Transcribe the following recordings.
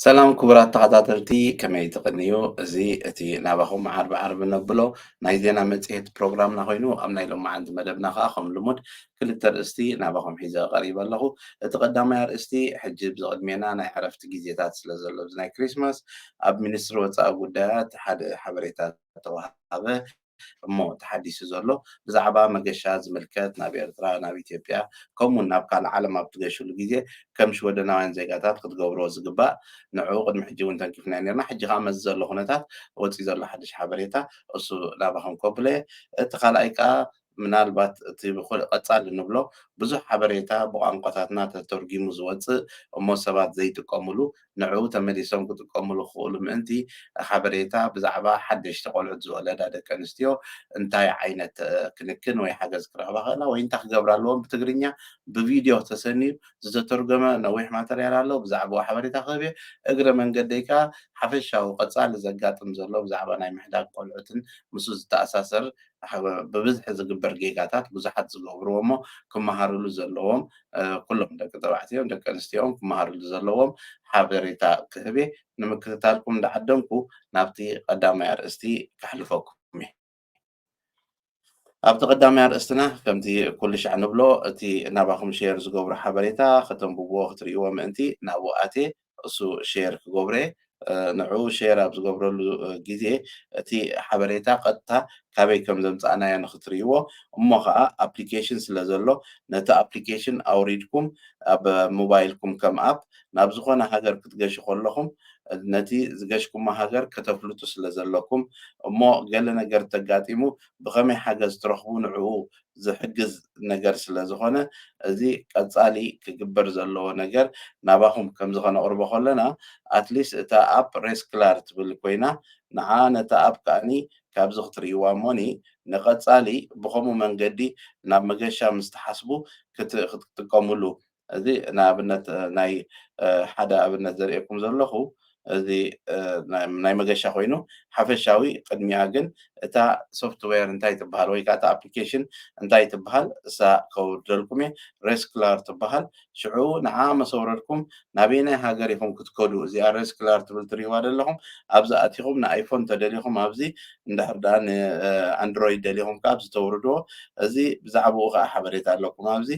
ሰላም ክቡራት ተኸታተልቲ ከመይ ትቕንዩ? እዚ እቲ ናባኹም ዓርቢ ዓርቢ ነብሎ ናይ ዜና መጽሔት ፕሮግራምና ኮይኑ ኣብ ናይ ሎማዓንቲ መደብና ከዓ ከም ልሙድ ክልተ ርእስቲ ናባኹም ሒዘ ቀሪበ ኣለኹ። እቲ ቀዳማይ ኣርእስቲ ሕጂ ብዝቕድሜና ናይ ዕረፍቲ ግዜታት ስለ ዘሎ እዚ ናይ ክሪስማስ ኣብ ሚኒስትሪ ወፃኢ ጉዳያት ሓደ ሓበሬታ ተዋሃበ እሞ ተሓዲሱ ዘሎ ብዛዕባ መገሻ ዝምልከት ናብ ኤርትራ ናብ ኢትዮጵያ ከምኡውን ናብ ካልእ ዓለም ኣብ ትገሽሉ ግዜ ከም ሽወደናውያን ዜጋታት ክትገብሮ ዝግባእ ንዕኡ ቅድሚ ሕጂ እውን ተንኪፍና ነርና ሕጂ ከዓ መዚ ዘሎ ኩነታት ወፂኡ ዘሎ ሓድሽ ሓበሬታ እሱ ናባኹም ከብለ እቲ ካልኣይ ከዓ ምናልባት እቲ ቀጻሊ ንብሎ ብዙሕ ሓበሬታ ብቋንቋታትና ተተርጊሙ ዝወፅእ እሞ ሰባት ዘይጥቀሙሉ ንዕኡ ተመሊሶም ክጥቀሙሉ ክኽእሉ ምእንቲ ሓበሬታ ብዛዕባ ሓደሽቲ ቆልዑት ዝወለዳ ደቂ ኣንስትዮ እንታይ ዓይነት ክንክን ወይ ሓገዝ ክረኽባ ክእላ ወይ እንታይ ክገብራ ኣለዎም ብትግርኛ ብቪድዮ ተሰኒዩ ዝተተርጎመ ነዊሕ ማተርያል ኣሎ ብዛዕባ ሓበሬታ ክህብ እየ እግረ መንገደይ ከዓ ሓፈሻዊ ቀጻሊ ዘጋጥም ዘሎ ብዛዕባ ናይ ምሕዳግ ቆልዑትን ምስ ዝተኣሳሰር ብብዝሒ ዝግበር ጌጋታት ብዙሓት ዝገብርዎ እሞ ክመሃርሉ ዘለዎም ኩሎም ደቂ ተባዕትዮን ደቂ ኣንስትዮን ክመሃርሉ ዘለዎም ሓበሬታ ክህብ እየ ንምክትታልኩም እንዳዓደምኩ ናብቲ ቀዳማይ ኣርእስቲ ከሕልፈኩም እየ ኣብቲ ቀዳማይ ኣርእስትና ከምቲ ኩሉ ሻዕ ንብሎ እቲ ናባኹም ሼር ዝገብሮ ሓበሬታ ከተንብብዎ ክትርእይዎ ምእንቲ ናብኡ ኣትየ እሱ ሼር ክገብሮ እየ ንዕኡ ሼር ኣብ ዝገብረሉ ግዜ እቲ ሓበሬታ ቀጥታ ካበይ ከም ዘምፃእናዮ ንክትርእይዎ እሞ ከዓ ኣፕሊኬሽን ስለ ዘሎ ነቲ ኣፕሊኬሽን ኣውሪድኩም ኣብ ሞባይልኩም ከም ኣፕ ናብ ዝኾነ ሃገር ክትገሹ ከለኹም ነቲ ዝገሽኩሞ ሃገር ከተፍልጡ ስለ ዘለኩም እሞ ገለ ነገር ተጋጢሙ ብኸመይ ሓገዝ ትረኽቡ ንዕኡ ዝሕግዝ ነገር ስለ ዝኾነ እዚ ቀጻሊ ክግበር ዘለዎ ነገር ናባኹም ከም ዝኾነቕርቦ ከለና ኣትሊስት እታ ኣፕ ሬስክላር ትብል ኮይና ንዓ ነታ ኣፕ ከዓኒ ካብዚ ክትርእይዋ እሞኒ ንቐጻሊ ብኸምኡ መንገዲ ናብ መገሻ ምስ ተሓስቡ ክትጥቀሙሉ እዚ ንኣብነት ናይ ሓደ ኣብነት ዘርእየኩም ዘለኹ እዚ ናይ መገሻ ኮይኑ ሓፈሻዊ ቅድሚያ ግን እታ ሶፍትዌር እንታይ ትበሃል ወይ ከዓ እታ ኣፕሊኬሽን እንታይ ትበሃል እሳ ከውርደልኩም እየ ሬስክላር ትበሃል ሽዑ ንዓ መሰውረድኩም ናበየናይ ሃገር ኢኹም ክትከዱ እዚኣ ሬስክላር ትብል ትርእይዋ ዘለኹም ኣብዚ ኣቲኹም ንኣይፎን ተደሊኹም ኣብዚ እንድሕር ደኣ ንኣንድሮይድ ደሊኹም ከዓ ኣብዚ ተውርድዎ እዚ ብዛዕባኡ ከዓ ሓበሬታ ኣለኩም ኣብዚ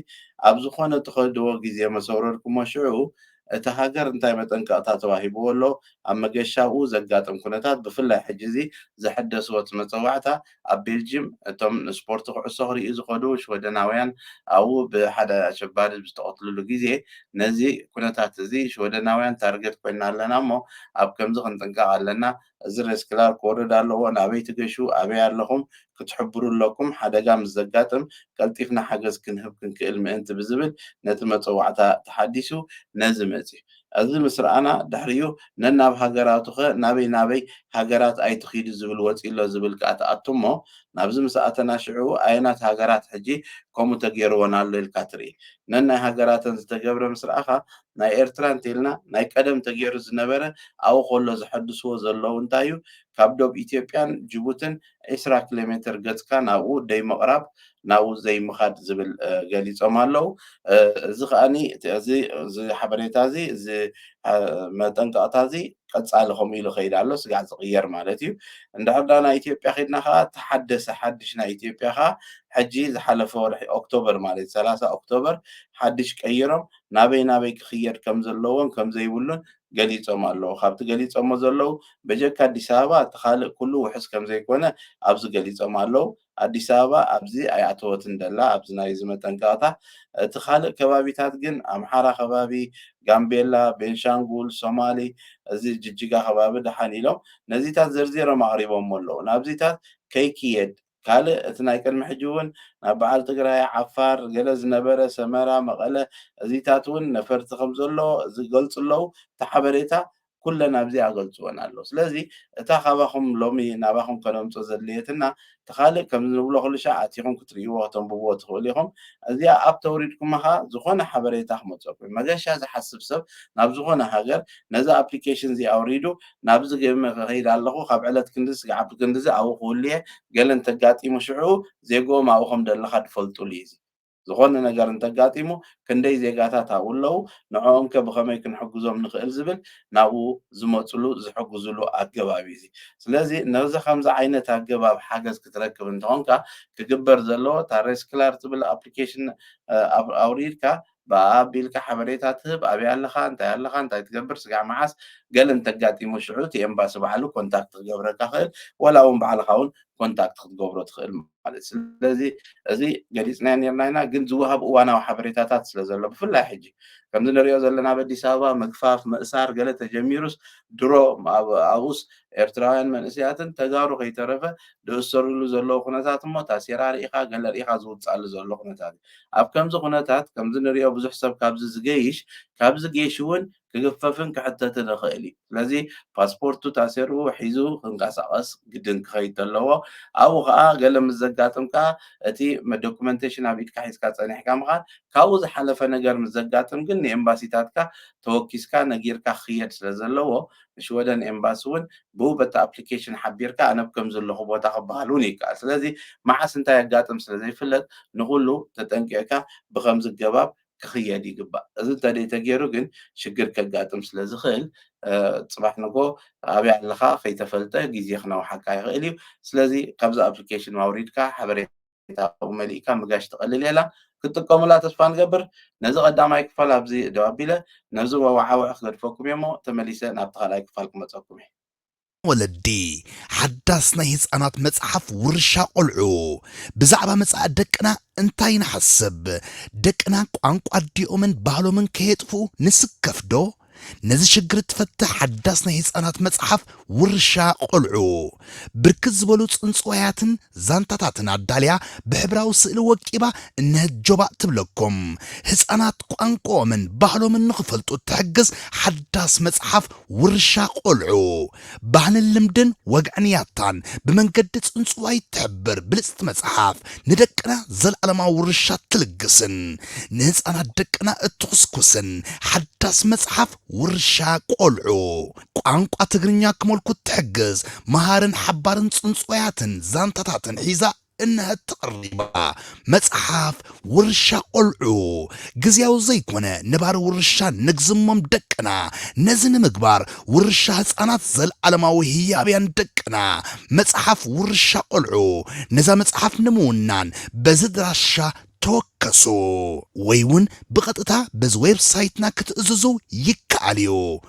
ኣብ ዝኾነ ትኸድዎ ግዜ መሰውረድኩሞ ሽዑ እቲ ሃገር እንታይ መጠንቀቕታ ተዋሂብዎ ኣሎ ኣብ መገሻኡ ዘጋጥም ኩነታት ብፍላይ ሕጂ እዚ ዘሐደስዎት መፀዋዕታ ኣብ ቤልጅየም እቶም ስፖርት ኩዕሶ ክርእዩ ዝኸዱ ሽወደናውያን ኣብኡ ብሓደ ኣሸባሪ ዝተቐትልሉ ግዜ ነዚ ኩነታት እዚ ሽወደናውያን ታርጌት ኮይና ኣለና እሞ ኣብ ከምዚ ክንጥንቀቕ ኣለና እዚ ሬስክላር ክወርድ ኣለዎ ናበይ ትገሹ ኣበይ ኣለኹም ክትሕብሩ ኣለኩም ሓደጋ ምስ ዘጋጥም ቀልጢፍና ሓገዝ ክንህብ ክንክእል ምእንቲ ብዝብል ነቲ መፀዋዕታ ተሓዲሱ ነዚ መፅዩ እዚ ምስ ረኣና ድሕሪኡ ነናብ ሃገራቱ ኸ ናበይ ናበይ ሃገራት ኣይትኺዱ ዝብል ወፂሎ ዝብል ከዓ ተኣቱ እሞ ናብዚ ምስ ኣተና ሽዑ ኣየናት ሃገራት ሕጂ ከምኡ ተገይርዎን ኣሎ ኢልካ ትርኢ ነናይ ሃገራተን ዝተገብረ ምስ ረኣኻ ናይ ኤርትራ እንተኢልና ናይ ቀደም ተገይሩ ዝነበረ ኣብኡ ከሎ ዘሐድስዎ ዘለዉ እንታይ እዩ ካብ ዶብ ኢትዮጵያን ጅቡትን 20 ኪሎ ሜትር ገጽካ ናብኡ ደይ ምቕራብ ናብኡ ዘይምኻድ ዝብል ገሊፆም ኣለዉ እዚ ከዓኒ እዚ ሓበሬታ እዚ እዚ መጠንቀቕታ እዚ ቀጻሊ ከምኡ ኢሉ ከይድ ኣሎ ስጋዕ ዝቕየር ማለት እዩ እንድሕር ዳ ናይ ኢትዮጵያ ከይድና ከዓ ተሓደሰ ሓድሽ ናይ ኢትዮጵያ ከዓ ሕጂ ዝሓለፈ ወርሒ ኦክቶበር ማለት 30 ኦክቶበር ሓድሽ ቀይሮም ናበይ ናበይ ክኽየድ ከም ዘለዎን ከም ዘይብሉን ገሊፆም ኣለዉ ካብቲ ገሊፆሞ ዘለዉ በጀካ ኣዲስ ኣበባ እቲ ካልእ ኩሉ ውሕስ ከም ዘይኮነ ኣብዚ ገሊፆም ኣለዉ ኣዲስ ኣበባ ኣብዚ ኣይኣተወትን ደላ ኣብዚ ናይ ዝመጠንቀቕታ እቲ ካልእ ከባቢታት ግን ኣምሓራ ከባቢ ጋምቤላ ቤንሻንጉል ሶማሊ እዚ ጅጅጋ ከባቢ ድሓን ኢሎም ነዚታት ዘርዚሮም ኣቕሪቦም ኣለዉ ናብዚታት ከይክየድ ካልእ እቲ ናይ ቅድሚ ሕጂ እውን ናብ በዓል ትግራይ ዓፋር ገለ ዝነበረ ሰመራ መቐለ እዚታት እውን ነፈርቲ ከም ዘሎ ዝገልፁ ኣለዉ እቲ ሓበሬታ ኩለን ኣብዚ ኣገልፅዎን ኣሎ ስለዚ እታ ካባኹም ሎሚ ናባኹም ከነምፆ ዘድልየትና እቲ ካልእ ከም ዝንብሎ ኩሉ ሻዕ ኣቲኹም ክትርእይዎ ክተንብብዎ ትኽእሉ ኢኹም እዚኣ ኣብ ተውሪድኩም ኸ ዝኾነ ሓበሬታ ክመፀኩም መገሻ ዝሓስብ ሰብ ናብ ዝኾነ ሃገር ነዛ ኣፕሊኬሽን እዚ ኣውሪዱ ናብዚ ከይድ ኣለኹ ካብ ዕለት ክንድዚ ክዓቢ ክንድዚ ኣብኡ ክውልየ ገለ እንተጋጢሙ ሽዑ ዜጎም ኣብኡ ከም ዘለካ ትፈልጡሉ እዩ ዝኾነ ነገር እንተጋጢሙ ክንደይ ዜጋታት ኣብኡ ኣለዉ ንዕኦም ከ ብኸመይ ክንሕግዞም ንኽእል ዝብል ናብኡ ዝመፅሉ ዝሕግዝሉ ኣገባብ እዩ እዚ ስለዚ ነዚ ከምዚ ዓይነት ኣገባብ ሓገዝ ክትረክብ እንተኾንካ ክግበር ዘለዎ እታ ሬስክላር ትብል ኣፕሊኬሽን ኣውሪድካ ብኣ ኣቢልካ ሓበሬታ ትህብ ኣበይ ኣለኻ እንታይ ኣለኻ እንታይ ትገብር ስጋዕ መዓስ ገለ እንተጋጢሙ ሽዑ እቲ ኤምባሲ ባዕሉ ኮንታክት ክገብረካ ክእል ወላ እውን ባዕልኻ እውን ኮንታክት ክትገብሮ ትኽእል ማለት ስለዚ እዚ ገሊፅናዮ ነርና ኢና ግን ዝወሃብ እዋናዊ ሓበሬታታት ስለ ዘሎ ብፍላይ ሕጂ ከምዚ ንሪኦ ዘለና ኣብ ኣዲስ ኣበባ ምግፋፍ ምእሳር ገለ ተጀሚሩስ ድሮ ኣብኡስ ኤርትራውያን መንእስያትን ተጋሩ ከይተረፈ ዝእሰሩሉ ዘለዉ ኩነታት እሞ ታሲራ ርኢኻ ገለ ርኢኻ ዝውፃሉ ዘሎ ኩነታት እዩ ኣብ ከምዚ ኩነታት ከምዚ ንሪኦ ብዙሕ ሰብ ካብዚ ዝገይሽ ካብዚ ጌሽ እውን ክግፈፍን ክሕተትን ይኽእል እዩ ስለዚ ፓስፖርቱ ታሲሩ ሒዙ ክንቀሳቐስ ግድን ክኸይድ ኣለዎ ኣብኡ ከዓ ገለ ምስ ዘጋጥምካ እቲ ዶክመንቴሽን ኣብ ኢድካ ሒዝካ ፀኒሕካ ምኻድ ካብኡ ዝሓለፈ ነገር ምስ ዘጋጥም ግን ንኤምባሲታትካ ተወኪስካ ነጊርካ ክኽየድ ስለ ዘለዎ ንሽወደን ኤምባሲ እውን ብኡ በቲ ኣፕሊኬሽን ሓቢርካ ኣነ ከም ዘለኹ ቦታ ክበሃል እውን ይከኣል ስለዚ መዓስ እንታይ የጋጥም ስለ ዘይፍለጥ ንኩሉ ተጠንቂዕካ ብከምዚ ገባብ ክኽየድ ይግባእ እዚ እንተደይተገይሩ ግን ሽግር ከጋጥም ስለ ዝኽእል ፅባሕ ንጎ ኣብይ ኣለኻ ከይተፈልጠ ግዜ ክነውሓካ ይኽእል እዩ ስለዚ ካብዚ ኣፕሊኬሽን ኣውሪድካ ሓበሬታ መሊእካ ምጋሽ ትቐልል እያ ክጥቀሙላ ተስፋ ንገብር ነዚ ቀዳማይ ክፋል ኣብዚ ደው ኣቢለ ነዚ ወዋዓውዕ ክገድፈኩም እዮ እሞ ተመሊሰ ናብቲ ካልኣይ ክፋል ክመፀኩም እየ ወለዲ ሓዳስ ናይ ህፃናት መፅሓፍ ውርሻ ቆልዑ ብዛዕባ መፅኣ ደቅና እንታይ ንሓስብ ደቅና ቋንቋ ዲኦምን ባህሎምን ከየጥፍኡ ንስከፍ ዶ ነዚ ሽግር ትፈትሕ ሓዳስ ናይ ህፃናት መፅሓፍ ውርሻ ቆልዑ ብርክት ዝበሉ ፅንፅዋያትን ዛንታታትን ኣዳልያ ብሕብራዊ ስእሊ ወቂባ እነህጆባ ትብለኩም ህፃናት ቋንቋኦምን ባህሎምን ንኽፈልጡ ትሕግዝ ሓዳስ መፅሓፍ ውርሻ ቆልዑ ባህልን ልምድን ወግዕንያታን ብመንገዲ ፅንፅዋይ ትሕብር ብልፅቲ መፅሓፍ ንደቅና ዘለዓለማዊ ውርሻ ትልግስን ንህፃናት ደቅና እትኩስኩስን ሓዳስ መፅሓፍ ውርሻ ቆልዑ ቋንቋ ትግርኛ ክመልኩ ትሕግዝ መሃርን ሓባርን ፅንፅዋያትን ዛንታታትን ሒዛ እንها تقريبا مصحف ورشا قلعو غزياو زيكونه نبار ورشا نغزمم دقنا نزن مغبار ورشا حصانات زل علماوي هيابيان دقنا مصحف ورشا قلعو نزا مصحف نمونان بزدراشا توكسو ويون بقطتا بز ويب سايتنا كتززو يكاليو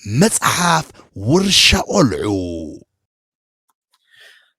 مصحف ورشا قلعو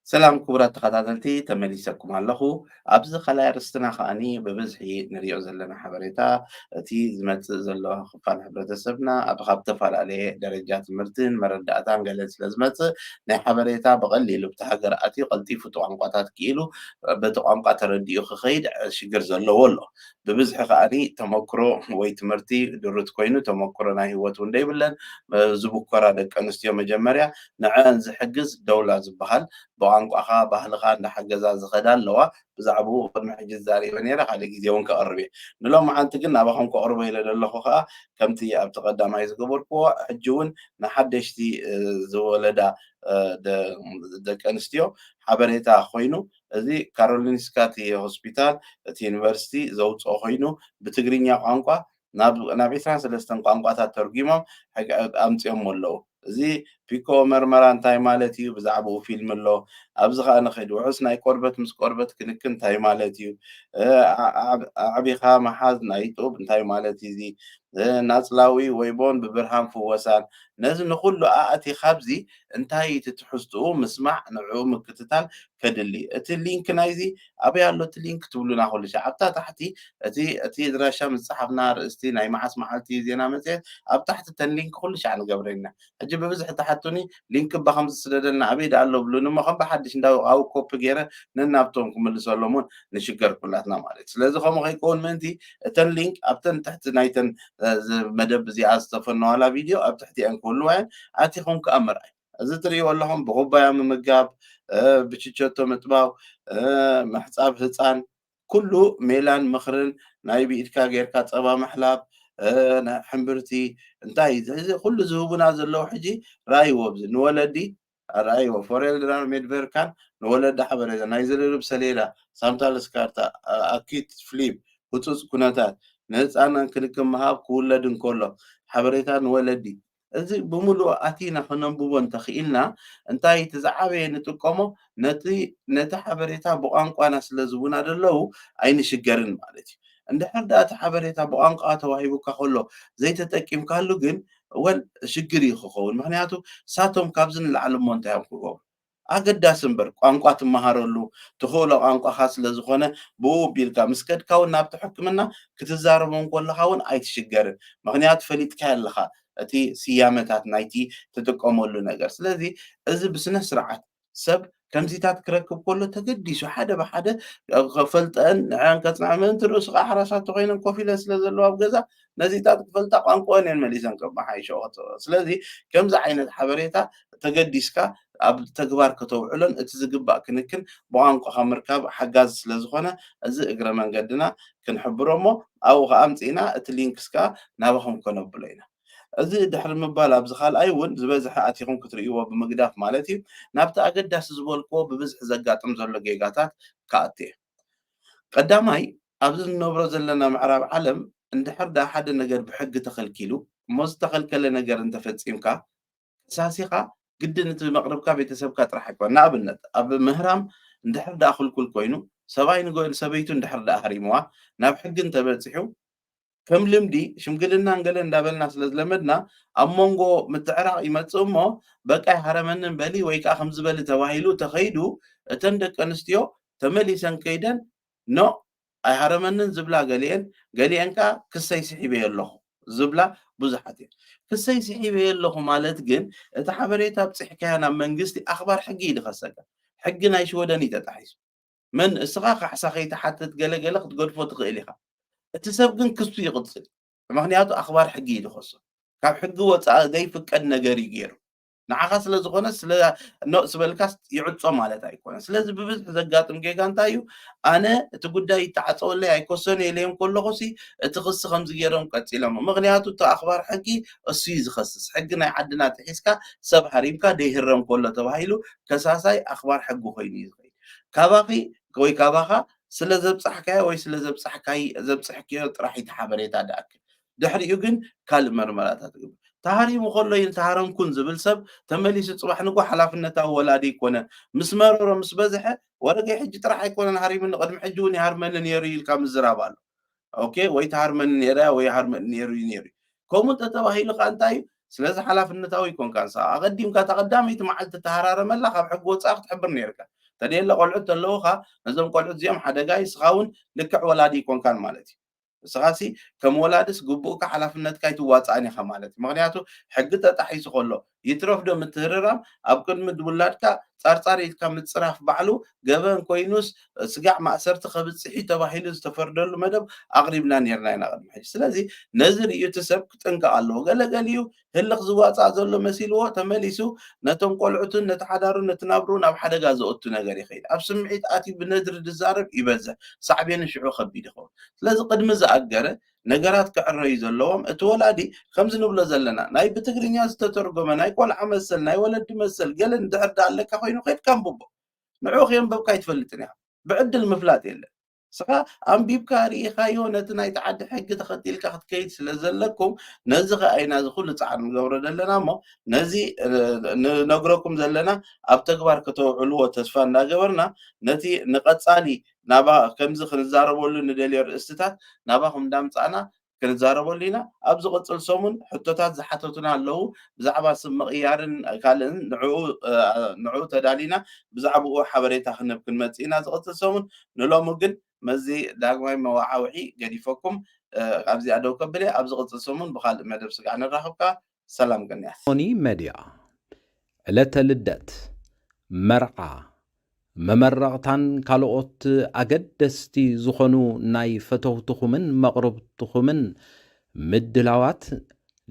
سلام كبرات تخاتاتلتي تمليسكم علىخو أبز خلايا رستنا خاني ببزحي نريو زلنا حبريتا تي زمت زلو خفال حبرتا سبنا أبخاب تفال عليه درجات مرتين مرداتان قلت لزمت ني حبريتا بغليلو بتحقر أتي قلتي فتو عنقاتات كيلو بتو عنقات رديو خخيد شقر زلو والله ببزحي خاني تمكرو ويتمرتي درت كوينو تمكرو ناهي واتون ديبلن زبوكورا دك أنستيو مجمريا نعان زحقز دولة زبهال بوانقاخ ባህልኻ እንዳሓገዛ ዝኸዳ ኣለዋ ብዛዕባ ቅድሚ ሕጂ ዛሪበ ነይረ ካልእ ግዜ እውን ከቕርብ እየ ንሎም መዓንቲ ግን ናባኹም ከቕርቦ ኢለ ዘለኹ ከዓ ከምቲ ኣብቲ ቀዳማይ ዝገበርክዎ ሕጂ እውን ንሓደሽቲ ዝወለዳ ደቂ ኣንስትዮ ሓበሬታ ኮይኑ እዚ ካሮሊንስካ እቲ ሆስፒታል እቲ ዩኒቨርሲቲ ዘውፅኦ ኮይኑ ብትግርኛ ቋንቋ ናብ 23 ቋንቋታት ተርጊሞም ኣምፅኦም ኣለዉ እዚ ፒኮ መርመራ እንታይ ማለት እዩ ብዛዕባኡ ፊልም ኣሎ ኣብዚ ከዓ ንኸይድ ውሑስ ናይ ቆርበት ምስ ቆርበት ክንክን እንታይ ማለት እዩ ዓቢኻ መሓዝ ናይ ጡብ እንታይ ማለት እዩ እዚ ናፅላዊ ወይቦን ብብርሃን ፍወሳን ነዚ ንኩሉ ኣእቲኻ ኣብዚ እንታይ እቲ ትሕዝትኡ ምስማዕ ንዕኡ ምክትታል ከድሊ እቲ ሊንክ ናይዚ ኣበይ ኣሎ እቲ ሊንክ ትብሉና ኩሉ ሻዕ ኣብታ ታሕቲ እቲ ድራሻ ምፅሓፍና ርእስቲ ናይ መዓስ መዓልቲ ዜና መፅሔት ኣብ ታሕቲ ተን ሊንክ ኩሉ ሻዕ ንገብረና ሕጂ ብብዝሒ ተሓቱኒ ሊንክ ብከምዚ ስደደልና ኣበይ ዳ ኣሎ ብሉን እሞ ከም ብሓድሽ እንዳው ኮፒ ገይረ ነናብቶም ክምልሰሎም እውን ንሽገር ኩላትና ማለት ስለዚ ከምኡ ከይከውን ምእንቲ እተን ሊንክ ኣብተን ትሕቲ ናይተን መደብ እዚኣ ዝተፈነዋላ ቪድዮ ኣብ ትሕቲአን ክህልዋየን ኣቲኹም ከዓ ምርኣይ እዚ ትሪእዎ ኣለኹም ብኩባያ ምምጋብ ብችቸቶ ምጥባው ምሕፃብ ህፃን ኩሉ ሜላን ምኽርን ናይ ብኢድካ ጌርካ ፀባ ምሕላብ ሕምብርቲ እንታይ ኩሉ ዝህቡና ዘለዉ ሕጂ ራእይዎ ብዚ ንወለዲ رأيوه فوريل درام ميدفيركان نولد حبر إذا نايزل سليلة سامتال سكارتا أكيد فليب ህፁፅ ኩነታት ንህፃናት ክንክን ምሃብ ክውለድን ከሎ ሓበሬታ ንወለዲ እዚ ብምሉእ ኣቲና ክነንብቦ እንተኽኢልና እንታይ እቲ ዝዓበየ ንጥቀሞ ነቲ ሓበሬታ ብቋንቋና ስለ ዝቡና ደለዉ ኣይንሽገርን ማለት እዩ እንድሕር ዳ እቲ ሓበሬታ ብቋንቋ ተዋሂቡካ ከሎ ዘይተጠቂምካሉ ግን ወል ሽግር እዩ ክኸውን ምክንያቱ ሳቶም ካብዚ ንላዕሊ እሞ እንታይ እዮም ክገብሩ ኣገዳሲ እምበር ቋንቋ ትመሃረሉ ትኽእሎ ቋንቋኻ ስለ ዝኾነ ብኡ ኣቢልካ ምስ ከድካ እውን ናብቲ ሕክምና ክትዛረቦም ከለኻ እውን ኣይትሽገርን ምክንያቱ ፈሊጥካ ኣለኻ እቲ ስያመታት ናይቲ ትጥቀመሉ ነገር ስለዚ እዚ ብስነ ስርዓት ሰብ ከምዚታት ክረክብ ከሎ ተገዲሱ ሓደ ብሓደ ከፈልጠን ንዕን ከፅናዕ ምእንቲ ርእሱ ከዓ ሓራሳት ኮይነን ኮፍ ኢለን ስለ ዘለዋ ኣብ ገዛ ነዚታት ክፈልጣ ቋንቋን እየን መሊሰን ከመሓይሸኦ ስለዚ ከምዚ ዓይነት ሓበሬታ ተገዲስካ ኣብ ተግባር ከተውዕሎን እቲ ዝግባእ ክንክን ብቋንቋኻ ምርካብ ሓጋዝ ስለ ዝኾነ እዚ እግረ መንገድና ክንሕብሮ እሞ ኣብኡ ከዓ ኣምፂና እቲ ሊንክስ ከዓ ናባኹም ከነብሎ ኢና እዚ ድሕሪ ምባል ኣብዚ ካልኣይ እውን ዝበዝሐ ኣቲኹም ክትርእይዎ ብምግዳፍ ማለት እዩ ናብቲ ኣገዳሲ ዝበልክዎ ብብዝሒ ዘጋጥም ዘሎ ጌጋታት ከኣት እየ ቀዳማይ ኣብዚ ንነብሮ ዘለና ምዕራብ ዓለም እንድሕር ዳ ሓደ ነገር ብሕጊ ተኸልኪሉ እሞ ዝተኸልከለ ነገር እንተፈፂምካ ሳሲኻ ግድን እቲ መቕረብካ ቤተሰብካ ጥራሕ ኣይኮን ንኣብነት ኣብ ምህራም እንድሕር ዳ ክልኩል ኮይኑ ሰብኣይ ንጎይል ሰበይቱ እንድሕር ዳ ሃሪምዋ ናብ ሕጊ እንተበፂሑ ከም ልምዲ ሽምግልናን ገለ እንዳበልና ስለ ዝለመድና ኣብ መንጎ ምትዕራቕ ይመፅእ እሞ በቃይ ሃረመንን በሊ ወይ ከዓ ከም ዝበሊ ተባሂሉ ተኸይዱ እተን ደቂ ኣንስትዮ ተመሊሰን ከይደን ኖ ኣይሃረመንን ዝብላ ገሊአን ከዓ ክሰይ ስሒበየ ኣለኹ ዝብላ ብዙሓት እየን ክሰይ ስሒበየ ኣለኹ ማለት ግን እቲ ሓበሬታ ብፅሕካያ ናብ መንግስቲ ኣኽባር ሕጊ ይድኸሰካ ሕጊ ናይ ሽወደን ተጣሒሱ ምን እስኻ ካሕሳ ከይተሓትት ገለገለ ክትገድፎ ትኽእል ኢኻ እቲ ሰብ ግን ክሱ ይቕፅል ምክንያቱ ኣኽባር ሕጊ ይድኸሶ ካብ ሕጊ ወፃኢ ዘይፍቀድ ነገር እዩ ገይሩ ንዓኻ ስለ ዝኾነ ስለ ኖእ ስበልካስ ይዕፆ ማለት ኣይኮነ ስለዚ ብብዝሒ ዘጋጥም ጌጋ እንታይ እዩ ኣነ እቲ ጉዳይ ይተዓፀወለይ ኣይኮሰን የለዮም ከለኹሲ እቲ ክሲ ከምዚ ገይሮም ቀፂሎም ምክንያቱ እቲ ኣኽባር ሕጊ እሱ እዩ ዝኸስስ ሕጊ ናይ ዓድና ጥሒስካ ሰብ ሃሪምካ ደይህረም ከሎ ተባሂሉ ከሳሳይ ኣኽባር ሕጊ ኮይኑ እዩ ዝኸይድ ካባኺ ወይ ካባኻ ስለ ዘብፃሕካዮ ወይ ስለ ዘብፅሕክዮ ጥራሒቲ ሓበሬታ ዳኣክል ድሕሪኡ ግን ካልእ መርመራታት ግብር ተሃሪሙ ከሎ ተሃረምኩን ዝብል ሰብ ተመሊሱ ፅባሕ ንጎ ሓላፍነታዊ ወላዲ ይኮነን ምስ መረሮ ምስ በዝሐ ወረገይ ሕጂ ጥራሕ ኣይኮነን ሃሪሙኒ ቅድሚ ሕጂ እውን ይሃርመኒ ነይሩ ኢልካ ምዝራብ ኣሎ ኦኬ ወይ ተሃርመኒ ነይራ ወይ ሃርመኒ ነይሩ ነይሩ ከምኡ ተተባሂሉ ከዓ እንታይ እዩ ስለዚ ሓላፍነታዊ ይኮንካ ንሳ ኣቐዲምካ ተቐዳሚቲ መዓልቲ ተሃራረመላ ካብ ሕጊ ወፃኢ ክትሕብር ነይርካ ተደየለ ቆልዑት ኣለዉካ ነዞም ቆልዑት እዚኦም ሓደጋ ይስኻ እውን ልክዕ ወላዲ ይኮንካን ማለት እዩ እስኻሲ ከም ወላድስ ግቡእካ ሓላፍነትካ ይትዋፃእን ኢኻ ማለት እዩ ምክንያቱ ሕጊ ተጣሒሱ ከሎ ይትረፍ ዶ ምትህርራም ኣብ ቅድሚ ውላድካ ፃርፃር ኢልካ ምፅራፍ ባዕሉ ገበን ኮይኑስ ስጋዕ ማእሰርቲ ከብፅሒ ተባሂሉ ዝተፈርደሉ መደብ ኣቕሪብና ነርና ኢና ቅድሚ ሕጂ ስለዚ ነዚ ርእዩቲ ሰብ ክጥንቀቕ ኣለዎ ገለገሊኡ ህልኽ ዝዋፃእ ዘሎ መሲልዎ ተመሊሱ ነቶም ቆልዑትን ነቲ ሓዳሩን ነቲ ናብሩ ናብ ሓደጋ ዘወቱ ነገር ይኸይድ ኣብ ስምዒት ኣትዩ ብነድሪ ድዛረብ ይበዝሕ ሳዕቤን ሽዑ ከቢድ ይኸውን ስለዚ ቅድሚ ዝኣገረ ነገራት ክዕረዩ ዘለዎም እቲ ወላዲ ከምዚ ንብሎ ዘለና ናይ ብትግርኛ ዝተተርጎመ ናይ ቆልዓ መሰል ናይ ወለዲ መሰል ገለ እንድሕር ዳ ኣለካ ኮይኑ ከይድካ ኣንብቦ ንዑ ከየንበብካ ይትፈልጥን ኢኻ ብዕድል ምፍላጥ የለን ስኻ ኣንቢብካ ርኢኻዮ ነቲ ናይ ተዓዲ ሕጊ ተኸቲልካ ክትከይድ ስለ ዘለኩም ነዚ ኸኣይና ዝኩሉ ፃዕር ንገብሮ ዘለና እሞ ነዚ ንነግረኩም ዘለና ኣብ ተግባር ከተውዕልዎ ተስፋ እንዳገበርና ነቲ ንቐፃሊ ናባ ከምዚ ክንዛረበሉ ንደልዮ ርእስትታት ናባኹም እንዳምፃእና ክንዛረበሉ ኢና ኣብ ዝቕፅል ሰሙን ሕቶታት ዝሓተቱና ኣለዉ ብዛዕባ ስም ምቕያርን ካልእን ንዕኡ ተዳሊና ብዛዕባኡ ሓበሬታ ክንብ ክንመፅእ ኢና ዝቕፅል ሰሙን ንሎሚ ግን መዚ ዳግማይ መዋዓውዒ ገዲፈኩም ኣብዚኣ ደው ከብል ኣብ ዝቕፅል ሰሙን ብካልእ መደብ ስጋዕ ንራኸብካ ሰላም ቅንያት ሞኒ ሜድያ ዕለተ ልደት መርዓ መመረቕታን ካልኦት ኣገደስቲ ዝኾኑ ናይ ፈተውትኹምን መቕረብትኹምን ምድላዋት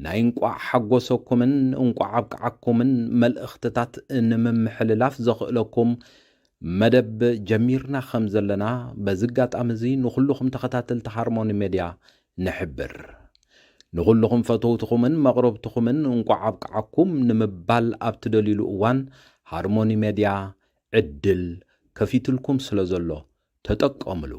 ናይ እንቋዕ ሓጎሰኩምን እንቋዕ ኣብቅዓኩምን መልእኽትታት ንምምሕልላፍ ዘኽእለኩም መደብ ጀሚርና ከም ዘለና በዝጋጣሚ እዚ ንኹልኹም ተኸታተልቲ ሃርሞኒ ሜድያ ንሕብር ንኹልኹም ፈተውትኹምን መቕረብትኹምን እንቋዕ ኣብቅዓኩም ንምባል ኣብ ትደልይሉ እዋን ሃርሞኒ ሜድያ ዕድል ከፊትልኩም ስለ ዘሎ ተጠቀምሉ